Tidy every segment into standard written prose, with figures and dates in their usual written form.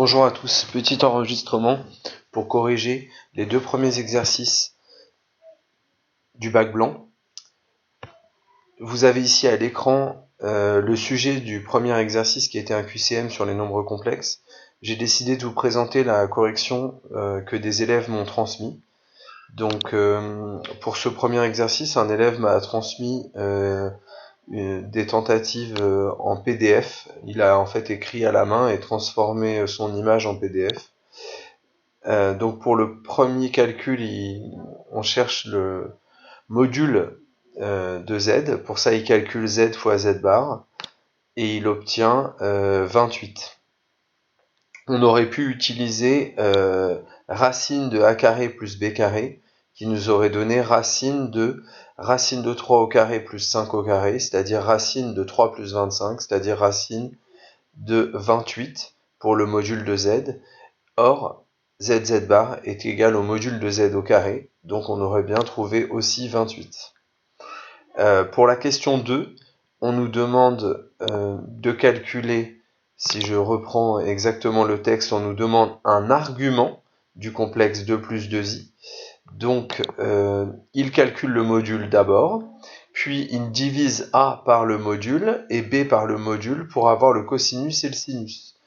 Bonjour à tous, petit enregistrement pour corriger les deux premiers exercices du bac blanc. Vous avez ici à l'écran le sujet du premier exercice qui était un QCM sur les nombres complexes. J'ai décidé de vous présenter la correction que des élèves m'ont transmis. Donc pour ce premier exercice, un élève m'a transmis des tentatives en PDF. Il a en fait écrit à la main et transformé son image en PDF. Donc pour le premier calcul, on cherche le module de z. Pour ça, il calcule z fois z bar et il obtient 28. On aurait pu utiliser racine de a carré plus b carré qui nous aurait donné racine de 3 au carré plus 5 au carré, c'est-à-dire racine de 3 plus 25, c'est-à-dire racine de 28 pour le module de z. Or, z bar est égal au module de z au carré, donc on aurait bien trouvé aussi 28. Pour la question 2, on nous demande de calculer, si je reprends exactement le texte, on nous demande un argument du complexe 2 plus 2i. Donc, il calcule le module d'abord, puis il divise a par le module et b par le module pour avoir le cosinus et le sinus.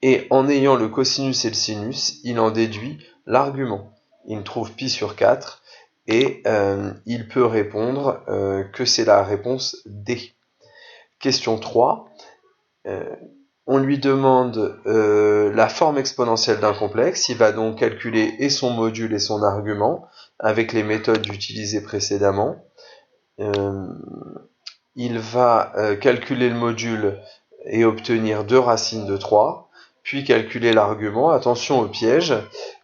Et en ayant le cosinus et le sinus, il en déduit l'argument. Il trouve pi sur 4 et il peut répondre que c'est la réponse D. Question 3. On lui demande la forme exponentielle d'un complexe. Il va donc calculer et son module et son argument avec les méthodes utilisées précédemment. Il va calculer le module et obtenir 2 racines de 3. Puis calculer l'argument. Attention au piège.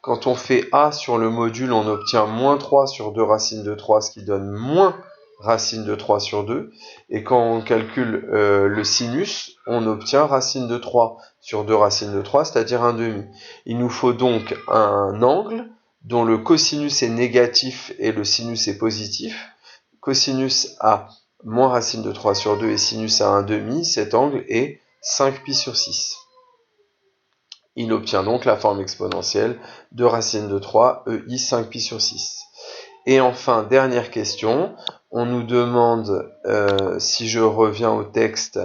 Quand on fait a sur le module, on obtient moins 3 sur 2 racines de 3, ce qui donne moins racine de 3 sur 2. Et quand on calcule le sinus, on obtient racine de 3 sur 2 racines de 3, c'est-à-dire un demi. Il nous faut donc un angle dont le cosinus est négatif et le sinus est positif. Cosinus a moins racine de 3 sur 2 et sinus a un demi. Cet angle est 5 pi sur 6. Il obtient donc la forme exponentielle de racine de 3, EI 5 pi sur 6. Et enfin, dernière question, on nous demande, si je reviens au texte,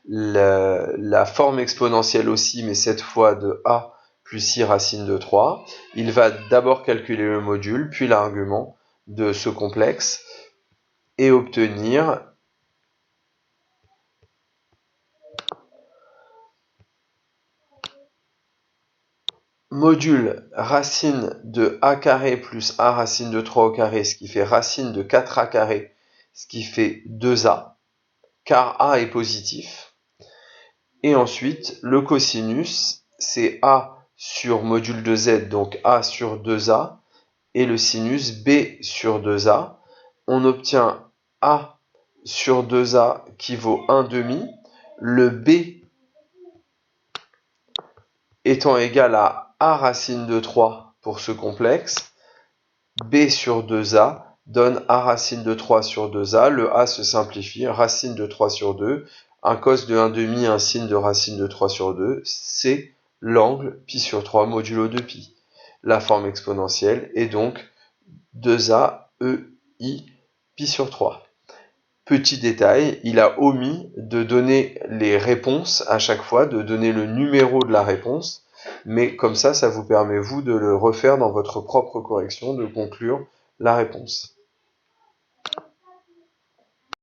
la forme exponentielle aussi, mais cette fois de a plus i racine de 3. Il va d'abord calculer le module, puis l'argument de ce complexe, et obtenir module racine de a carré plus a racine de 3 au carré, ce qui fait racine de 4a carré, ce qui fait 2a, car a est positif. Et ensuite, le cosinus, c'est a sur module de z, donc a sur 2a, et le sinus b sur 2a. On obtient a sur 2a qui vaut 1 demi, le b étant égal à a racine de 3 pour ce complexe, b sur 2a donne a racine de 3 sur 2a, le a se simplifie, racine de 3 sur 2, un cos de 1 demi, un sin de racine de 3 sur 2, c'est l'angle pi sur 3 modulo de pi. La forme exponentielle est donc 2a EI pi sur 3. Petit détail, il a omis de donner les réponses à chaque fois, de donner le numéro de la réponse, mais comme ça vous permet, vous, de le refaire dans votre propre correction, de conclure la réponse.